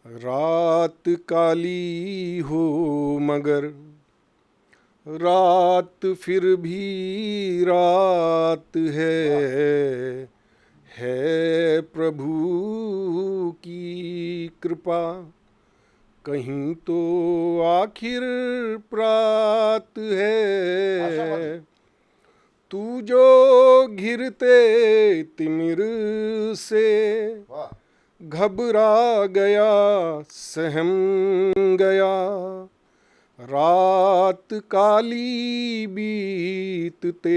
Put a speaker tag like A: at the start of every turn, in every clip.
A: रात काली हो मगर रात फिर भी रात है प्रभु की कृपा कहीं तो आखिर प्रात है। तू जो घिरते तिमिर से घबरा गया सहम गया, रात काली बीतते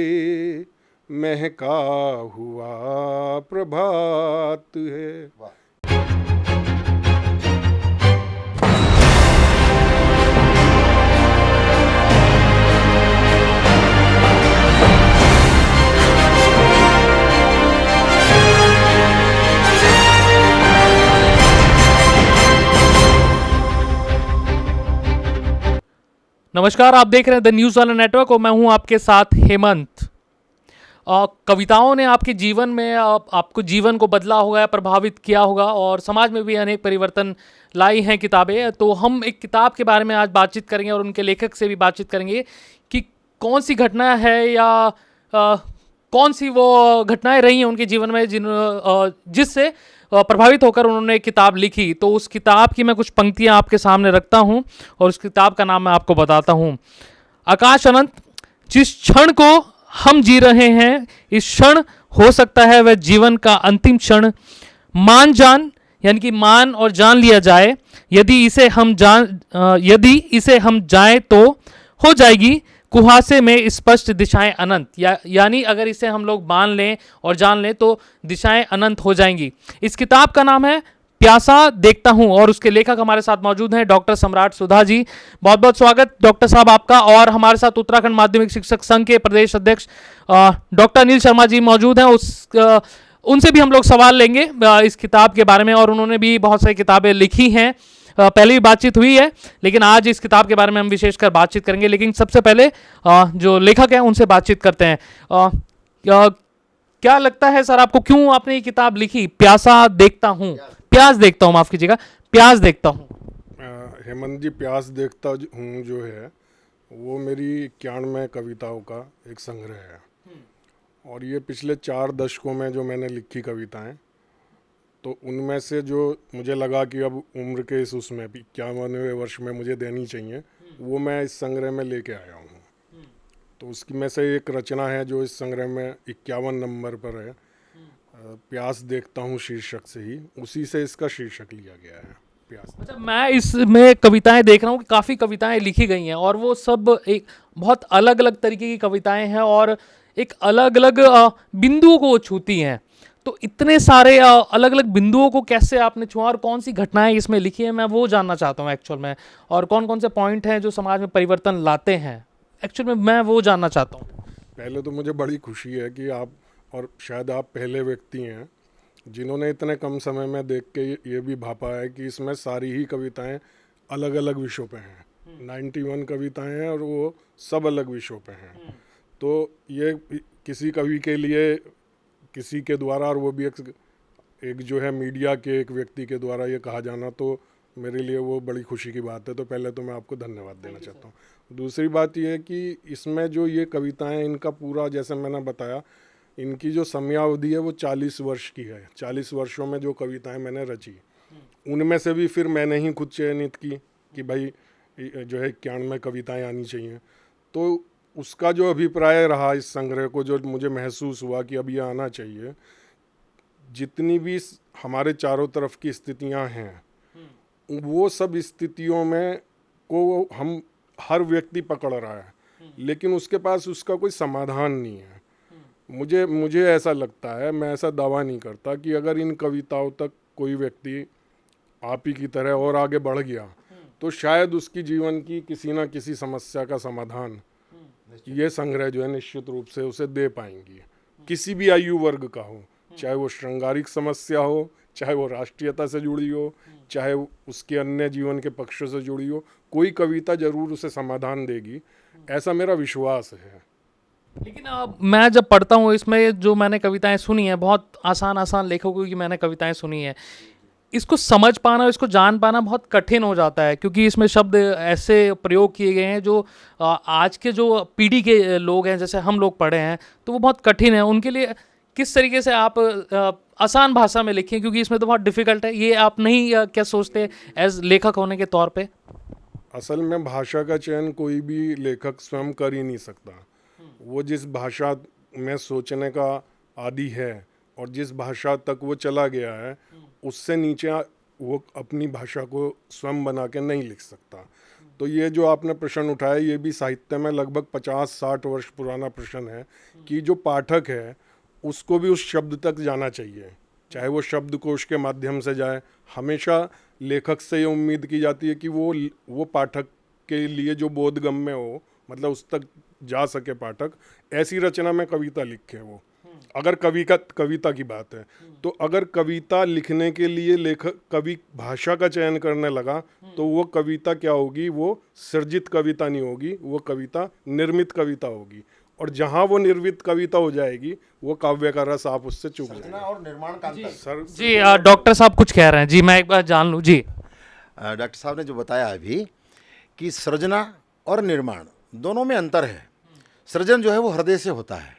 A: महका हुआ प्रभात है।
B: नमस्कार, आप देख रहे हैं द न्यूज़ वाला नेटवर्क और मैं हूं आपके साथ हेमंत। कविताओं ने आपके जीवन में आपको जीवन को बदला होगा, प्रभावित किया होगा और समाज में भी अनेक परिवर्तन लाई हैं किताबें। तो हम एक किताब के बारे में आज बातचीत करेंगे और उनके लेखक से भी बातचीत करेंगे कि कौन सी घटना है या कौन सी वो घटनाएं रही हैं उनके जीवन में जिससे प्रभावित होकर उन्होंने एक किताब लिखी। तो उस किताब की मैं कुछ पंक्तियां आपके सामने रखता हूं और उस किताब का नाम मैं आपको बताता हूं। आकाश अनंत, जिस क्षण को हम जी रहे हैं इस क्षण हो सकता है वह जीवन का अंतिम क्षण। मान जान यानी कि मान और जान लिया जाए, यदि इसे हम जाएं तो हो जाएगी कुहासे में स्पष्ट दिशाएं अनंत। यानी अगर इसे हम लोग मान लें और जान लें तो दिशाएं अनंत हो जाएंगी। इस किताब का नाम है प्यासा देखता हूं और उसके लेखक हमारे साथ मौजूद हैं डॉक्टर सम्राट सुधा जी। बहुत बहुत स्वागत डॉक्टर साहब आपका। और हमारे साथ उत्तराखंड माध्यमिक शिक्षक संघ के प्रदेश अध्यक्ष डॉक्टर अनिल शर्मा जी मौजूद हैं। उनसे भी हम लोग सवाल लेंगे इस किताब के बारे में और उन्होंने भी बहुत सारी किताबें लिखी हैं। पहले भी बातचीत हुई है लेकिन आज इस किताब के बारे में हम विशेषकर बातचीत करेंगे। लेकिन सबसे पहले जो लेखक हैं उनसे बातचीत करते हैं। क्या लगता है सर आपको, क्यों आपने ये किताब लिखी प्यासा देखता हूँ? प्यास देखता हूँ, माफ कीजिएगा, प्यास देखता हूँ।
A: हेमंत जी, प्यास देखता हूँ जो है वो मेरी 91 कविताओं का एक संग्रह है और ये पिछले 4 दशकों में जो मैंने लिखी कविताएं, तो उनमें से जो मुझे लगा कि अब उम्र के इस उसमें 51वें वर्ष में मुझे देनी चाहिए वो मैं इस संग्रह में लेके आया हूँ। तो उसकी में से एक रचना है जो इस संग्रह में 51 नंबर पर है, प्यास देखता हूँ शीर्षक से ही, उसी से इसका शीर्षक लिया गया है प्यास।
B: अच्छा, मैं इसमें कविताएं देख रहा हूँ कि काफ़ी कविताएं लिखी गई हैं और वो सब एक बहुत अलग अलग तरीके की कविताएं हैं और एक अलग अलग बिंदुओं को छूती हैं। तो इतने सारे अलग अलग बिंदुओं को कैसे आपने छुआ और कौन सी घटनाएं इसमें लिखी है, मैं वो जानना चाहता हूँ एक्चुअल में। और कौन कौन से पॉइंट हैं जो समाज में परिवर्तन लाते हैं, एक्चुअल में मैं वो जानना चाहता हूँ।
A: पहले तो मुझे बड़ी खुशी है कि आप, और शायद आप पहले व्यक्ति हैं जिन्होंने इतने कम समय में देख के ये भी भापा है कि इसमें सारी ही कविताएं अलग अलग विषयों पे हैं। 91 कविताएं हैं और वो सब अलग विषयों पे हैं। तो ये किसी कवि के लिए, किसी के द्वारा, और वो भी एक जो है मीडिया के एक व्यक्ति के द्वारा ये कहा जाना, तो मेरे लिए वो बड़ी खुशी की बात है। तो पहले तो मैं आपको धन्यवाद देना चाहता हूँ। दूसरी बात ये है कि इसमें जो ये कविताएं, इनका पूरा, जैसे मैंने बताया, इनकी जो समयावधि है वो 40 वर्ष की है। 40 वर्षों में जो कविताएं मैंने रची उनमें से भी फिर मैंने ही खुद चयनित की कि भाई जो है 91 कविताएं आनी चाहिए। तो उसका जो अभिप्राय रहा इस संग्रह को, जो मुझे महसूस हुआ कि अब ये आना चाहिए, जितनी भी हमारे चारों तरफ की स्थितियां हैं वो सब स्थितियों में को हम हर व्यक्ति पकड़ रहा है लेकिन उसके पास उसका कोई समाधान नहीं है। मुझे ऐसा लगता है, मैं ऐसा दावा नहीं करता कि अगर इन कविताओं तक कोई व्यक्ति आप ही की तरह और आगे बढ़ गया तो शायद उसकी जीवन की किसी ना किसी समस्या का समाधान ये संग्रह जो है निश्चित रूप से उसे दे पाएंगी। किसी भी आयु वर्ग का हो, चाहे वो श्रृंगारिक समस्या हो, चाहे वो राष्ट्रीयता से जुड़ी हो, चाहे उसके अन्य जीवन के पक्षों से जुड़ी हो, कोई कविता जरूर उसे समाधान देगी, ऐसा मेरा विश्वास है।
B: लेकिन मैं जब पढ़ता हूँ इसमें जो मैंने कविताएं सुनी हैं, बहुत आसान आसान लेखकों की मैंने कविताएं सुनी हैं, इसको समझ पाना, इसको जान पाना बहुत कठिन हो जाता है, क्योंकि इसमें शब्द ऐसे प्रयोग किए गए हैं जो आज के जो पीढ़ी के लोग हैं, जैसे हम लोग पढ़े हैं, तो वो बहुत कठिन है उनके लिए। किस तरीके से आप आसान भाषा में लिखें, क्योंकि इसमें तो बहुत डिफिकल्ट है, ये आप नहीं क्या सोचते एज लेखक होने के तौर पे?
A: असल में भाषा का चयन कोई भी लेखक स्वयं कर ही नहीं सकता। वो जिस भाषा में सोचने का आदी है और जिस भाषा तक वो चला गया है, उससे नीचे वो अपनी भाषा को स्वयं बना के नहीं लिख सकता। तो ये जो आपने प्रश्न उठाया, ये भी साहित्य में लगभग 50-60 वर्ष पुराना प्रश्न है कि जो पाठक है उसको भी उस शब्द तक जाना चाहिए, चाहे वो शब्दकोश के माध्यम से जाए। हमेशा लेखक से ये उम्मीद की जाती है कि वो पाठक के लिए जो बोधगम्य हो, मतलब उस तक जा सके पाठक, ऐसी रचना में कविता लिखे वो। अगर कविता की बात है, तो अगर कविता लिखने के लिए लेखक कवि भाषा का चयन करने लगा, तो वो कविता क्या होगी? वो सृजित कविता नहीं होगी, वो कविता निर्मित कविता होगी। और जहाँ वो निर्मित कविता हो जाएगी, वो काव्य का रस आप उससे चूक जाएंगे।
C: और निर्माण का अंतर।
B: जी डॉक्टर साहब कुछ कह रहे हैं जी, मैं एक बार जान लूँ जी।
C: डॉक्टर साहब ने जो बताया अभी कि सृजना और निर्माण दोनों में अंतर है। सृजन जो है वो हृदय से होता है,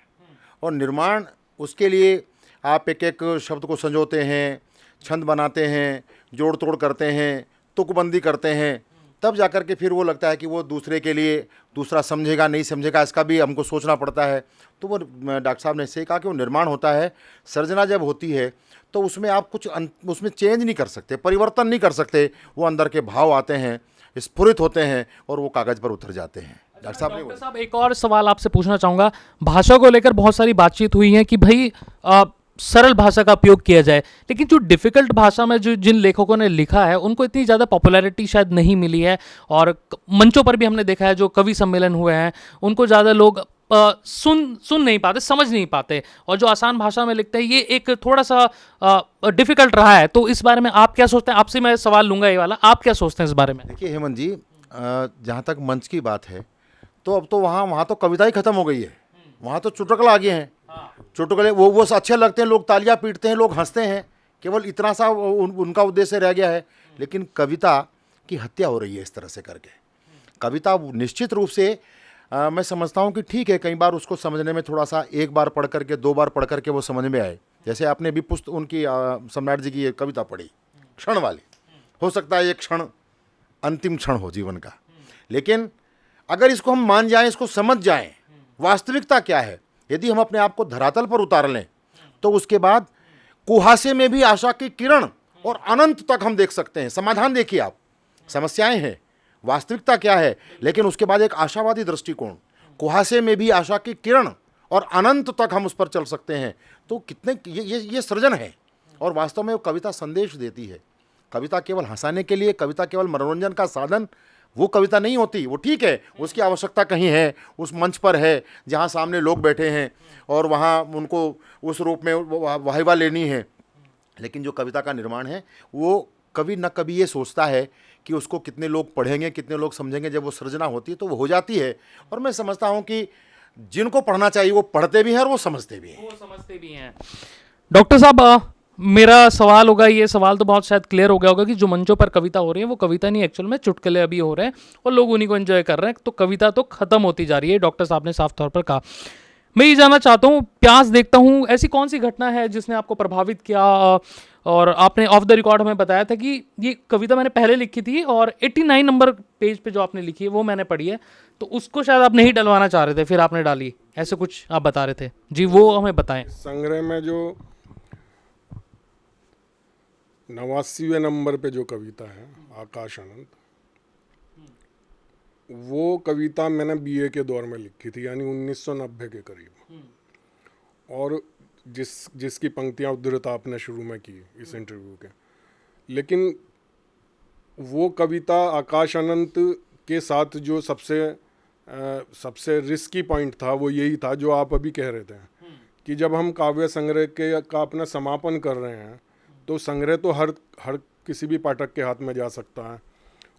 C: और निर्माण उसके लिए आप एक एक शब्द को संजोते हैं, छंद बनाते हैं, जोड़ तोड़ करते हैं, तुकबंदी करते हैं, तब जाकर के फिर वो लगता है कि वो दूसरे के लिए, दूसरा समझेगा नहीं समझेगा, इसका भी हमको सोचना पड़ता है। तो वो डॉक्टर साहब ने इससे कहा कि वो निर्माण होता है। सृजना जब होती है तो उसमें आप कुछ उसमें चेंज नहीं कर सकते, परिवर्तन नहीं कर सकते। वो अंदर के भाव आते हैं, स्फुरित होते हैं और वो कागज़ पर उतर जाते हैं।
B: डॉक्टर साहब एक और सवाल आपसे पूछना चाहूँगा। भाषा को लेकर बहुत सारी बातचीत हुई है कि भाई सरल भाषा का उपयोग किया जाए, लेकिन जो डिफ़िकल्ट भाषा में जो जिन लेखकों ने लिखा है उनको इतनी ज़्यादा पॉपुलैरिटी शायद नहीं मिली है, और मंचों पर भी हमने देखा है जो कवि सम्मेलन हुए हैं उनको ज़्यादा लोग सुन नहीं पाते, समझ नहीं पाते, और जो आसान भाषा में लिखते हैं ये एक थोड़ा सा डिफ़िकल्ट रहा है। तो इस बारे में आप क्या सोचते हैं? आपसे मैं सवाल लूँगा ये वाला, आप क्या सोचते हैं इस बारे में?
C: देखिए हेमंत जी, जहाँ तक मंच की बात है, तो अब तो वहाँ तो कविता ही खत्म हो गई है। वहाँ तो चुटकुला आ गए हैं। चुटकुले वो अच्छे लगते हैं, लोग तालियां पीटते हैं, लोग हंसते हैं, केवल इतना सा उनका उद्देश्य रह गया है। लेकिन कविता की हत्या हो रही है इस तरह से करके। कविता निश्चित रूप से मैं समझता हूँ कि ठीक है, कई बार उसको समझने में थोड़ा सा एक बार पढ़ करके, दो बार पढ़ करके वो समझ में आए। जैसे आपने भी पुस्तक उनकी सम्राट जी की एक कविता पढ़ी, क्षण वाली। हो सकता है ये क्षण अंतिम क्षण हो जीवन का, लेकिन अगर इसको हम मान जाएं, इसको समझ जाएं, वास्तविकता क्या है, यदि हम अपने आप को धरातल पर उतार लें, तो उसके बाद कुहासे में भी आशा की किरण और अनंत तक हम देख सकते हैं। समाधान देखिए आप, समस्याएं हैं, वास्तविकता क्या है, लेकिन उसके बाद एक आशावादी दृष्टिकोण, कुहासे में भी आशा की किरण और अनंत तक हम उस पर चल सकते हैं। तो कितने ये सृजन है, और वास्तव में वो कविता संदेश देती है। कविता केवल हंसाने के लिए, कविता केवल मनोरंजन का साधन वो कविता नहीं होती। वो ठीक है, उसकी आवश्यकता कहीं है, उस मंच पर है जहाँ सामने लोग बैठे हैं और वहाँ उनको उस रूप में वाहिवा लेनी है। लेकिन जो कविता का निर्माण है, वो कभी न कभी ये सोचता है कि उसको कितने लोग पढ़ेंगे, कितने लोग समझेंगे। जब वो सृजना होती है तो वो हो जाती है। और मैं समझता हूँ कि जिनको पढ़ना चाहिए वो पढ़ते भी हैं और वो समझते भी हैं।
B: डॉक्टर साहब मेरा सवाल होगा, ये सवाल तो बहुत शायद क्लियर हो गया होगा कि जो मंचों पर कविता हो रही है वो कविता नहीं, एक्चुअल में चुटकुले अभी हो रहे हैं और लोग उन्हीं को एंजॉय कर रहे हैं। तो कविता तो खत्म होती जा रही है, डॉक्टर साहब ने साफ तौर पर कहा। मैं ये जानना चाहता हूँ, प्यास देखता हूँ, ऐसी कौन सी घटना है जिसने आपको प्रभावित किया? और आपने ऑफ द रिकॉर्ड हमें बताया था कि ये कविता मैंने पहले लिखी थी और 89 नंबर पेज पे जो आपने लिखी है वो मैंने पढ़ी है, तो उसको शायद आप नहीं डलवाना चाह रहे थे, फिर आपने डाली, ऐसे कुछ आप बता रहे थे जी, वो हमें बताएं।
A: संग्रह में जो 89वें नंबर पे जो कविता है आकाश अनंत, वो कविता मैंने बीए के दौर में लिखी थी, यानी 1990 के करीब। और जिसकी पंक्तियां उद्धृत आपने शुरू में की इस इंटरव्यू के, लेकिन वो कविता आकाश अनंत के साथ जो सबसे रिस्की पॉइंट था वो यही था जो आप अभी कह रहे थे कि जब हम काव्य संग्रह का अपना समापन कर रहे हैं तो संग्रह तो हर किसी भी पाठक के हाथ में जा सकता है,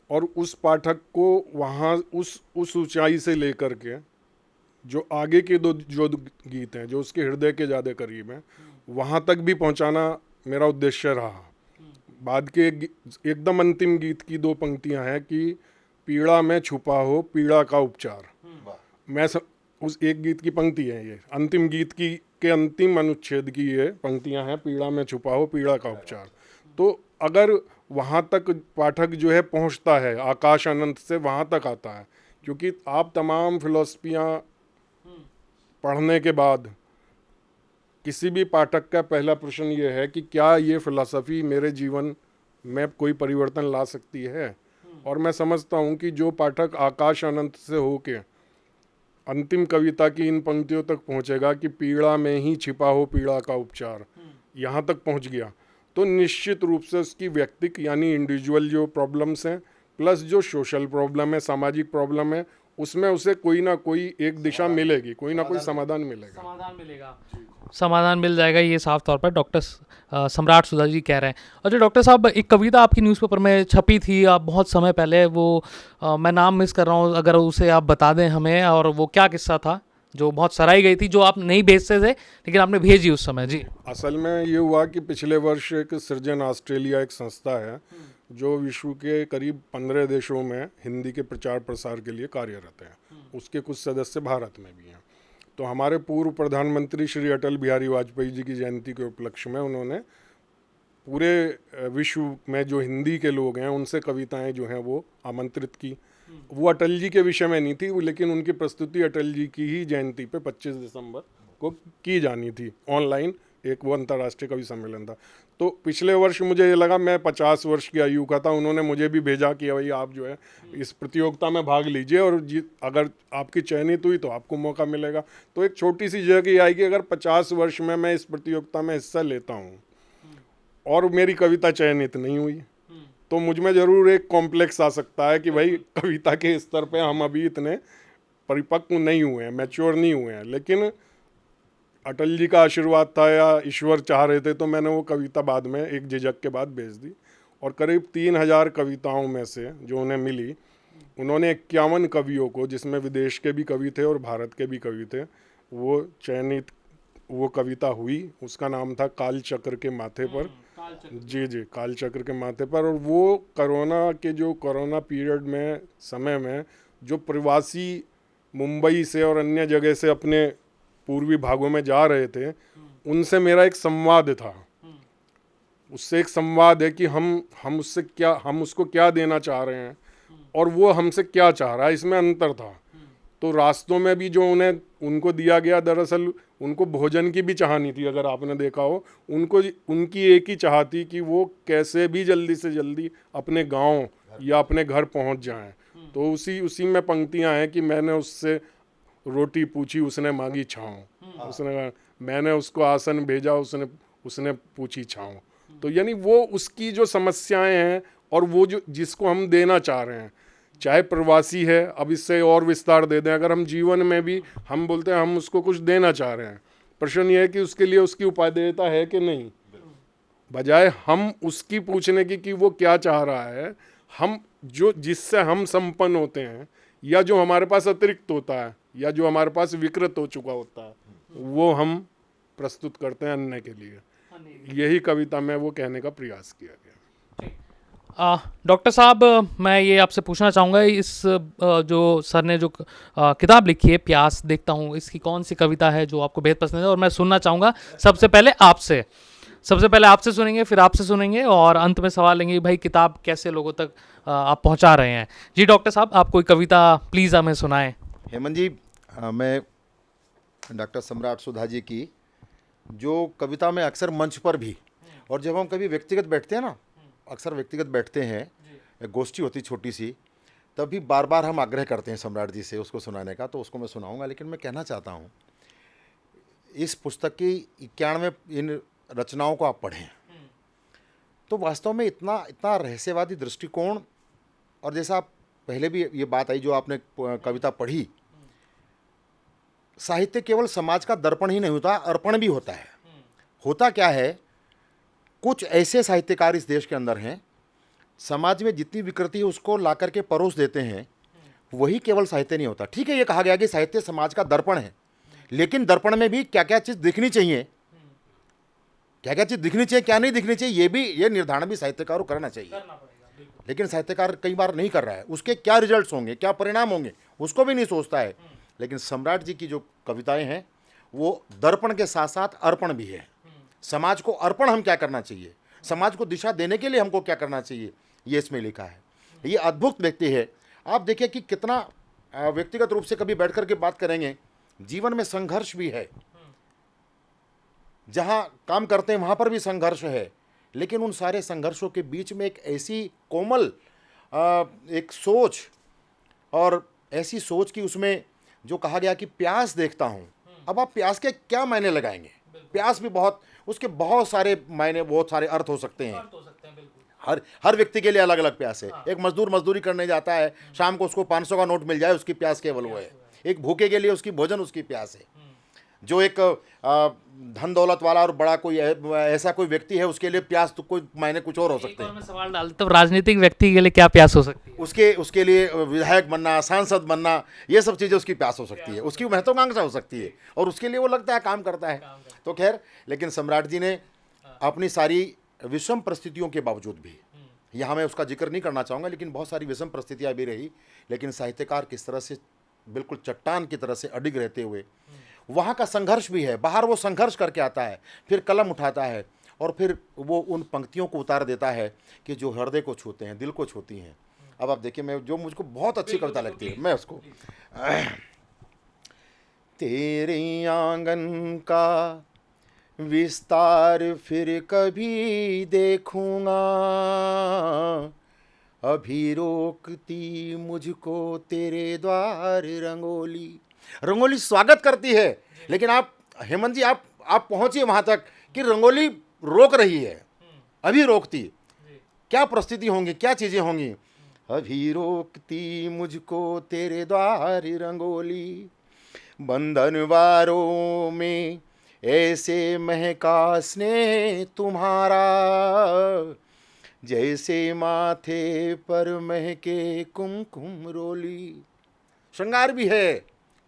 A: और उस पाठक को वहाँ उस ऊंचाई से लेकर के जो आगे के जो गीत हैं जो उसके हृदय के ज़्यादा करीब हैं, वहाँ तक भी पहुँचाना मेरा उद्देश्य रहा। बाद के एकदम अंतिम गीत की 2 पंक्तियां हैं कि पीड़ा में छुपा हो पीड़ा का उपचार। उस एक गीत की पंक्ति है ये, अंतिम गीत की के अंतिम अनुच्छेद की ये पंक्तियां हैं, पीड़ा में छुपा हो पीड़ा का उपचार। तो अगर वहाँ तक पाठक जो है पहुँचता है, आकाश अनंत से वहाँ तक आता है, क्योंकि आप तमाम फिलोसफियाँ पढ़ने के बाद किसी भी पाठक का पहला प्रश्न ये है कि क्या ये फिलॉसफी मेरे जीवन में कोई परिवर्तन ला सकती है। और मैं समझता हूँ कि जो पाठक आकाश अनंत से होके अंतिम कविता की इन पंक्तियों तक पहुँचेगा कि पीड़ा में ही छिपा हो पीड़ा का उपचार, यहाँ तक पहुँच गया, तो निश्चित रूप से उसकी व्यक्तिक यानी इंडिविजुअल जो प्रॉब्लम्स हैं प्लस जो सोशल प्रॉब्लम है, सामाजिक प्रॉब्लम है, उसमें उसे कोई ना कोई एक दिशा मिलेगी, कोई ना कोई समाधान मिलेगा।
B: समाधान मिल जाएगा, ये साफ तौर पर डॉक्टर सम्राट सुधा जी कह रहे हैं। अच्छा डॉक्टर साहब, एक कविता आपकी न्यूज़पेपर में छपी थी आप बहुत समय पहले, वो मैं नाम मिस कर रहा हूँ, अगर उसे आप बता दें हमें, और वो क्या किस्सा था जो बहुत सराही गई थी, जो आप नहीं भेजते थे लेकिन आपने भेजी उस समय? जी।
A: असल में ये हुआ कि पिछले वर्ष एक सृजन ऑस्ट्रेलिया एक संस्था है जो विश्व के करीब 15 देशों में हिंदी के प्रचार प्रसार के लिए कार्यरत है, उसके कुछ सदस्य भारत में भी हैं। तो हमारे पूर्व प्रधानमंत्री श्री अटल बिहारी वाजपेयी जी की जयंती के उपलक्ष्य में उन्होंने पूरे विश्व में जो हिंदी के लोग हैं उनसे कविताएं जो हैं वो आमंत्रित की। वो अटल जी के विषय में नहीं थी, लेकिन उनकी प्रस्तुति अटल जी की ही जयंती पे 25 दिसंबर को की जानी थी। ऑनलाइन एक वो अंतर्राष्ट्रीय कवि सम्मेलन था। तो पिछले वर्ष मुझे ये लगा, मैं 50 वर्ष की आयु का था, उन्होंने मुझे भी भेजा कि भाई आप जो है इस प्रतियोगिता में भाग लीजिए और अगर आपकी चयनित हुई तो आपको मौका मिलेगा। तो एक छोटी सी जगह आई कि अगर 50 वर्ष में मैं इस प्रतियोगिता में हिस्सा लेता हूँ और मेरी कविता चयनित नहीं हुई तो मुझ में ज़रूर एक कॉम्प्लेक्स आ सकता है कि भाई कविता के स्तर पे हम अभी इतने परिपक्व नहीं हुए हैं, मैच्योर नहीं हुए हैं। लेकिन अटल जी का आशीर्वाद था या ईश्वर चाह रहे थे तो मैंने वो कविता बाद में एक झिझक के बाद भेज दी और करीब 3000 कविताओं में से जो उन्हें मिली, उन्होंने 51 कवियों को, जिसमें विदेश के भी कवि थे और भारत के भी कवि थे, वो चयनित वो कविता हुई। उसका नाम था काल चक्र के माथे पर। जी, काल चक्र के माथे पर। और वो कोरोना पीरियड में समय में जो प्रवासी मुंबई से और अन्य जगह से अपने पूर्वी भागों में जा रहे थे, उनसे मेरा एक संवाद था। उससे एक संवाद है कि हम उसको क्या देना चाह रहे हैं और वो हमसे क्या चाह रहा है, इसमें अंतर था। तो रास्तों में भी जो उनको दिया गया, दरअसल उनको भोजन की भी चाह नहीं थी, अगर आपने देखा हो। उनकी एक ही चाह थी कि वो कैसे भी जल्दी से जल्दी अपने गांव या अपने घर पहुंच जाएं। तो उसी में पंक्तियां हैं कि मैंने उससे रोटी पूछी, उसने मांगी छाँव, मैंने उसको आसन भेजा, उसने पूछी छाँव। तो यानी वो उसकी जो समस्याएं हैं और वो जो जिसको हम देना चाह रहे हैं, चाहे प्रवासी है, अब इससे और विस्तार दे दें, अगर हम जीवन में भी हम बोलते हैं हम उसको कुछ देना चाह रहे हैं, प्रश्न ये है कि उसके लिए उसकी उपादेयता है कि नहीं। बजाय हम उसकी पूछने की कि वो क्या चाह रहा है, हम जिससे हम संपन्न होते हैं या जो हमारे पास अतिरिक्त होता है या जो हमारे पास विकृत हो चुका होता है, वो हम प्रस्तुत करते हैं अन्य के लिए। यही कविता में वो कहने का प्रयास किया गया।
B: डॉक्टर साहब, मैं ये आपसे पूछना चाहूँगा, इस जो सर ने जो किताब लिखी है प्यास देखता हूँ, इसकी कौन सी कविता है जो आपको बेहद पसंद है? और मैं सुनना चाहूँगा सबसे पहले आपसे सुनेंगे, फिर आपसे सुनेंगे और अंत में सवाल लेंगे भाई किताब कैसे लोगों तक आप पहुँचा रहे हैं। जी डॉक्टर साहब, आप कोई कविता प्लीज़ हमें सुनाएं।
C: हेमंत जी, मैं डॉक्टर सम्राट सुधा जी की जो कविता में अक्सर मंच पर भी, और जब हम कभी व्यक्तिगत बैठते हैं ना, अक्सर व्यक्तिगत बैठते हैं, एक गोष्ठी होती छोटी सी, तब भी बार बार हम आग्रह करते हैं सम्राट जी से उसको सुनाने का, तो उसको मैं सुनाऊंगा। लेकिन मैं कहना चाहता हूँ, इस पुस्तक की 91 इन रचनाओं को आप पढ़ें तो वास्तव में इतना रहस्यवादी दृष्टिकोण, और जैसा आप पहले भी ये बात आई जो आपने कविता पढ़ी, साहित्य केवल समाज का दर्पण ही नहीं होता, अर्पण भी होता है। होता क्या है, कुछ ऐसे साहित्यकार इस देश के अंदर हैं, समाज में जितनी विकृति है उसको ला करके परोस देते हैं। वही केवल साहित्य नहीं होता। ठीक है, ये कहा गया कि साहित्य समाज का दर्पण है, लेकिन दर्पण में भी क्या क्या चीज़ दिखनी चाहिए क्या क्या चीज़ दिखनी चाहिए, क्या नहीं दिखनी चाहिए, ये निर्धारण भी साहित्यकार को करना चाहिए। लेकिन साहित्यकार कई बार नहीं कर रहा है। उसके क्या रिजल्ट्स होंगे, क्या परिणाम होंगे, उसको भी नहीं सोचता है। लेकिन सम्राट जी की जो कविताएं हैं वो दर्पण के साथ साथ अर्पण भी है। समाज को अर्पण हम क्या करना चाहिए, समाज को दिशा देने के लिए हमको क्या करना चाहिए, ये इसमें लिखा है। ये अद्भुत व्यक्ति है। आप देखिए कि कितना व्यक्तिगत रूप से कभी बैठ कर के बात करेंगे, जीवन में संघर्ष भी है, जहाँ काम करते हैं वहाँ पर भी संघर्ष है, लेकिन उन सारे संघर्षों के बीच में एक ऐसी कोमल एक सोच, और ऐसी सोच की उसमें जो कहा गया कि प्यास देखता हूँ। अब आप प्यास के क्या मायने लगाएंगे, प्यास भी बहुत, उसके बहुत सारे मायने, बहुत सारे अर्थ हो सकते हैं। हर व्यक्ति के लिए अलग अलग प्यास है। एक मजदूर मजदूरी करने जाता है, शाम को उसको 500 का नोट मिल जाए, उसकी प्यास केवल वो है। एक भूखे के लिए उसकी भोजन, उसकी प्यास है। जो एक धन दौलत वाला और बड़ा कोई ऐसा कोई व्यक्ति है, उसके लिए प्यास तो कोई मायने कुछ और हो सकते हैं।
B: मैं सवाल डालता हूँ, राजनीतिक व्यक्ति के लिए क्या प्यास हो सकती है?
C: उसके लिए विधायक बनना, सांसद बनना, ये सब चीज़ें उसकी प्यास हो सकती है, उसकी महत्वाकांक्षा हो सकती है, और उसके लिए वो लगता है काम करता है। तो खैर, लेकिन सम्राट जी ने अपनी सारी विषम परिस्थितियों के बावजूद भी, यहाँ मैं उसका जिक्र नहीं करना चाहूँगा, लेकिन बहुत सारी विषम परिस्थितियाँ भी रही, लेकिन साहित्यकार किस तरह से बिल्कुल चट्टान की तरह से अडिग रहते हुए, वहाँ का संघर्ष भी है, बाहर वो संघर्ष करके आता है, फिर कलम उठाता है और फिर वो उन पंक्तियों को उतार देता है कि जो हृदय को छूते हैं, दिल को छूती हैं। अब आप देखिए, मैं जो मुझको बहुत अच्छी कविता लगती है, मैं उसको तेरे आंगन का विस्तार फिर कभी देखूंगा, अभी रोकती मुझको तेरे द्वार रंगोली। रंगोली स्वागत करती है, लेकिन आप हेमंत जी आप पहुंचिए वहां तक कि रंगोली रोक रही है, अभी रोकती, क्या परिस्थिति होंगी, क्या चीजें होंगी। अभी रोकती मुझको तेरे द्वार रंगोली, बंधनवारों में ऐसे महका स्नेह तुम्हारा, जैसे माथे पर महके कुमकुम रोली। श्रृंगार भी है,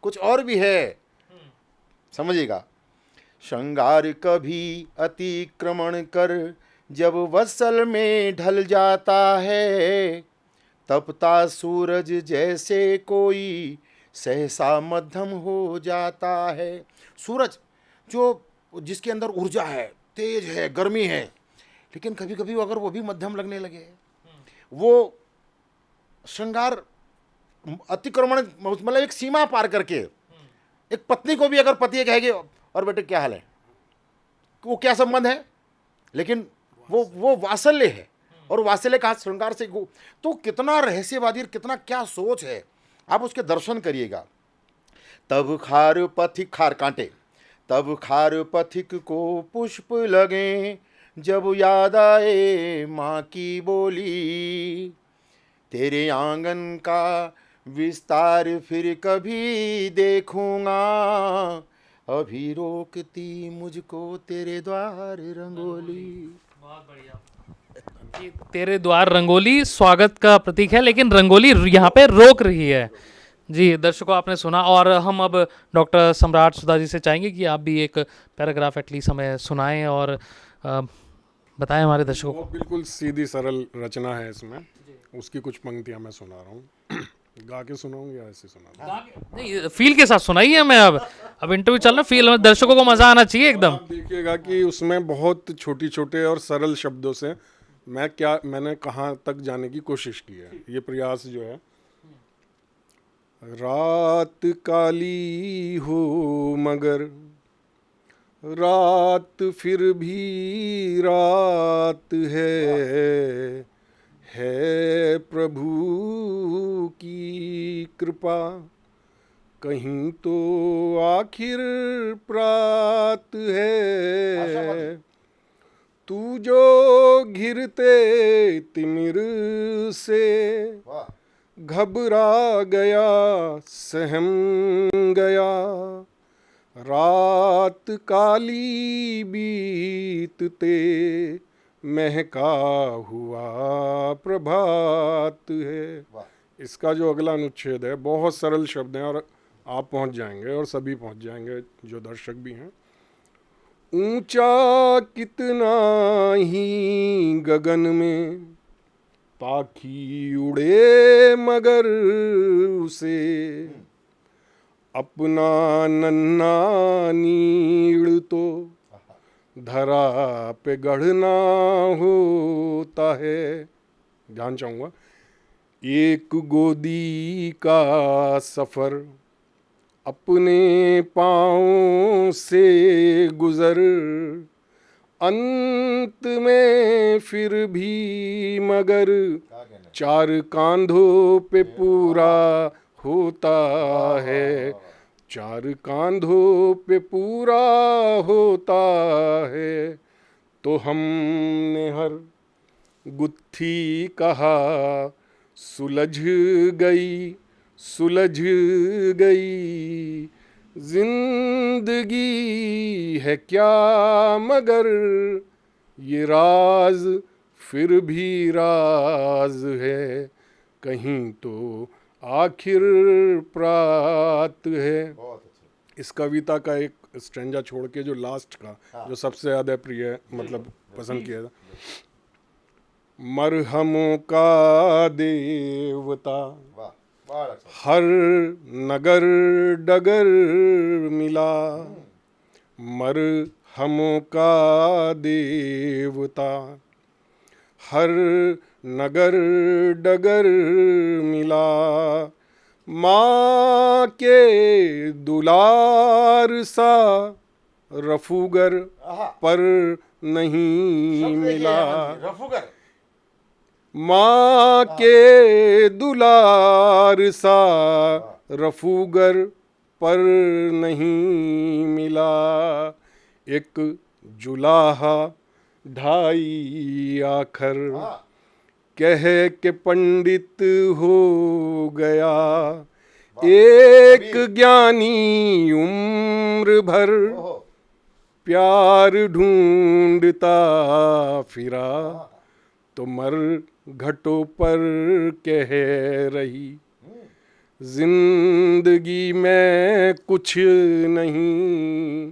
C: कुछ और भी है, समझिएगा। श्रृंगार कभी अतिक्रमण कर जब वत्सल में ढल जाता है, तपता सूरज जैसे कोई सहसा मध्यम हो जाता है। सूरज जो जिसके अंदर ऊर्जा है, तेज है, गर्मी है, लेकिन कभी कभी अगर वो भी मध्यम लगने लगे, वो श्रृंगार अतिक्रमण मतलब एक सीमा पार करके, एक पत्नी को भी अगर पति कहेगी और बेटे क्या हाल है, वो क्या संबंध है, लेकिन वो वात्सल्य है, और वात्सल्य का श्रृंगार से तो कितना रहस्यवादी और कितना क्या सोच है, आप उसके दर्शन करिएगा। तब खार पथिक, खार कांटे, तब खार पथिक को पुष्प लगे, जब याद आए माँ की बोली, तेरे आंगन का विस्तार फिर कभी देखूंगा, अभी रोकती मुझको तेरे द्वार रंगोली।
B: बहुत बढ़िया। तेरे द्वार रंगोली स्वागत का प्रतीक है, लेकिन रंगोली यहाँ पे रोक रही है। जी दर्शकों, आपने सुना, और हम अब डॉक्टर सम्राट सुधा जी से चाहेंगे कि आप भी एक पैराग्राफ एटलीस्ट हमें सुनाएं और बताएं हमारे दर्शकों
A: वो बिल्कुल सीधी सरल रचना है इसमें, उसकी कुछ पंक्तियां मैं सुना रहा हूँ। गा के सुनाऊंगा या ऐसे सुना?
B: नहीं, फील के साथ सुनाइए। मैं अब इंटरव्यू चल रहा, फील, दर्शकों को मजा आना चाहिए एकदम।
A: आप देखिएगा कि उसमें बहुत छोटी छोटे और सरल शब्दों से मैंने कहाँ तक जाने की कोशिश की है। ये प्रयास जो है, रात काली हो मगर रात फिर भी रात है प्रभु की कृपा, कहीं तो आखिर प्रात है, तू जो घिरते तिमिर से घबरा गया सहम गया, रात काली बीतते महका हुआ प्रभात है। इसका जो अगला अनुच्छेद है, बहुत सरल शब्द हैं और आप पहुंच जाएंगे और सभी पहुंच जाएंगे जो दर्शक भी हैं। ऊंचा कितना ही गगन में पाखी उड़े मगर उसे अपना नन्हा नीड़ तो धरा पे गढ़ना होता है। ध्यान चाहूँगा, एक गोदी का सफ़र अपने पाँव से गुज़र, अंत में फिर भी मगर चार कांधों पे पूरा होता है, चार कांधों पे पूरा होता है। तो हमने हर गुत्थी कहा सुलझ गई, सुलझ गई, जिंदगी है क्या मगर ये राज फिर भी राज है, कहीं तो आखिर प्रात है। इस कविता का एक स्ट्रेंजा छोड़ के जो लास्ट का जो सबसे ज़्यादा प्रिय है, मतलब पसंद किया था, मरहमों का देवता हर नगर डगर मिला, मरहमों का देवता हर नगर डगर मिला, माँ के दुलार सा रफूगर पर नहीं मिला, माँ के दुलार सा रफूगर पर नहीं मिला, एक जुलाहा ढाई आखर कह के पंडित हो गया, एक ज्ञानी उम्र भर प्यार ढूंढता फिरा, तो मर घटों पर कह रही जिंदगी में कुछ नहीं,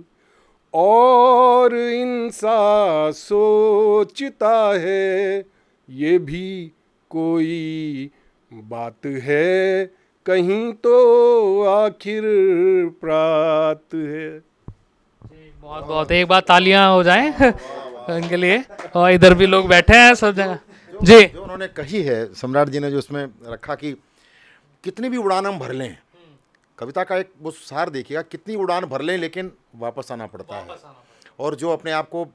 A: और इंसान सोचता है ये भी कोई बात है, कहीं तो आखिर प्रात है।
B: बहुत बहुत एक बार तालियां हो जाएं उनके लिए, और इधर भी लोग बैठे हैं सब जगह। जी,
C: जो उन्होंने कही है सम्राट जी ने, जो उसमें रखा कि कितनी भी उड़ान हम भर लें, कविता का एक वो सार देखिएगा, कितनी उड़ान भर लें लेकिन वापस आना पड़ता है। और जो अपने आप को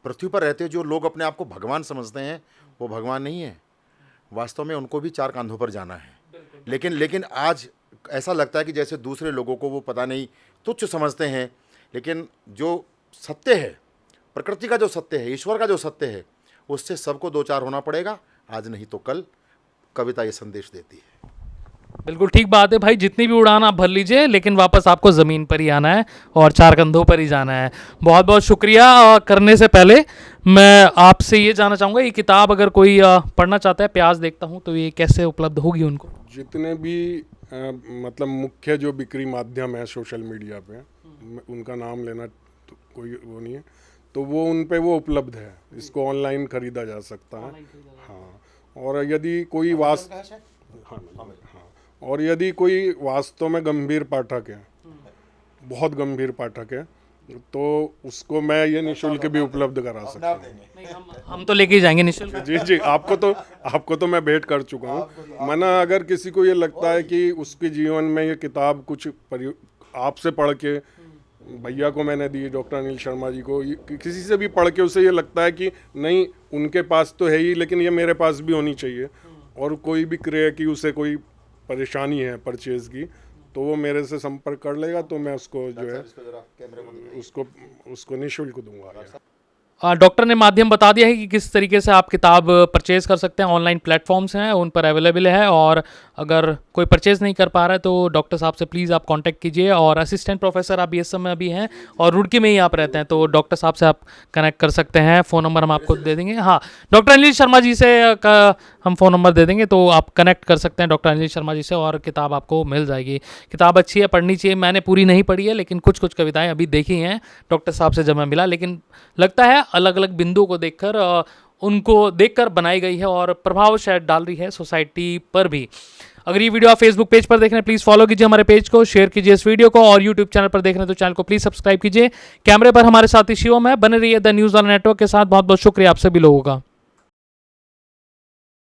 C: पृथ्वी पर रहते, जो लोग अपने आप को भगवान समझते हैं, वो भगवान नहीं है, वास्तव में उनको भी चार कांधों पर जाना है। लेकिन आज ऐसा लगता है कि जैसे दूसरे लोगों को वो पता नहीं तुच्छ समझते हैं, लेकिन जो सत्य है, प्रकृति का जो सत्य है, ईश्वर का जो सत्य है, उससे सबको दो चार होना पड़ेगा, आज नहीं तो कल। कविता ये संदेश देती है।
B: बिल्कुल ठीक बात है भाई, जितनी भी उड़ान आप भर लीजिए लेकिन वापस आपको ज़मीन पर ही आना है और चार कंधों पर ही जाना है। बहुत बहुत शुक्रिया। करने से पहले मैं आपसे ये जानना चाहूँगा, ये किताब अगर कोई पढ़ना चाहता है, प्यास देखता हूँ, तो ये कैसे उपलब्ध होगी उनको?
A: जितने भी मतलब मुख्य जो बिक्री माध्यम है सोशल मीडिया पे, उनका नाम लेना तो कोई वो नहीं है, तो वो उन पे वो उपलब्ध है, इसको ऑनलाइन खरीदा जा सकता है। हाँ, और यदि कोई और यदि कोई वास्तव में गंभीर पाठक है, बहुत गंभीर पाठक है, तो उसको मैं ये निःशुल्क भी उपलब्ध करा सकता हूँ।
B: हम तो लेके ही जाएंगे निःशुल्क।
A: जी जी, आपको तो मैं भेंट कर चुका हूँ। मना अगर किसी को ये लगता है कि उसके जीवन में ये किताब कुछ आपसे पढ़ के, भैया को मैंने दी, डॉक्टर अनिल शर्मा जी को, किसी से भी पढ़ के उसे ये लगता है कि नहीं उनके पास तो है ही, लेकिन ये मेरे पास भी होनी चाहिए, और कोई भी क्रय की उसे कोई परेशानी है परचेज की, तो वो मेरे से संपर्क कर लेगा, तो मैं उसको जो है उसको निःशुल्क दूंगा।
B: डॉक्टर ने माध्यम बता दिया है कि किस तरीके से आप किताब परचेज कर सकते हैं। ऑनलाइन प्लेटफॉर्म्स हैं, उन पर अवेलेबल है, और अगर कोई परचेज नहीं कर पा रहा है तो डॉक्टर साहब से प्लीज़ आप कांटेक्ट कीजिए। और असिस्टेंट प्रोफेसर आप BSM में अभी हैं और रुड़की में ही आप रहते हैं, तो डॉक्टर साहब से आप कनेक्ट कर सकते हैं। फ़ोन नंबर हम आपको दे देंगे। हाँ, डॉक्टर अनिल शर्मा जी से हम फ़ोन नंबर दे देंगे, तो आप कनेक्ट कर सकते हैं डॉक्टर अनिल शर्मा जी से और किताब आपको मिल जाएगी। किताब अच्छी है, पढ़नी चाहिए। मैंने पूरी नहीं पढ़ी है, लेकिन कुछ कुछ कविताएं अभी देखी हैं डॉक्टर साहब से जब मैं मिला, लेकिन लगता है अलग अलग बिंदुओं को देखकर उनको देखकर बनाई गई है और प्रभाव शायद डाल रही है सोसाइटी पर भी। अगर ये वीडियो आप फेसबुक पेज पर देख रहे हैं, प्लीज़ फॉलो कीजिए हमारे पेज को, शेयर कीजिए इस वीडियो को, और यूट्यूब चैनल पर देख रहे हैं तो चैनल को प्लीज़ सब्सक्राइब कीजिए। कैमरे पर हमारे साथी शिवम है, बने रहिए द न्यूज़ वाला नेटवर्क के साथ। बहुत बहुत शुक्रिया आप सभी लोगों का।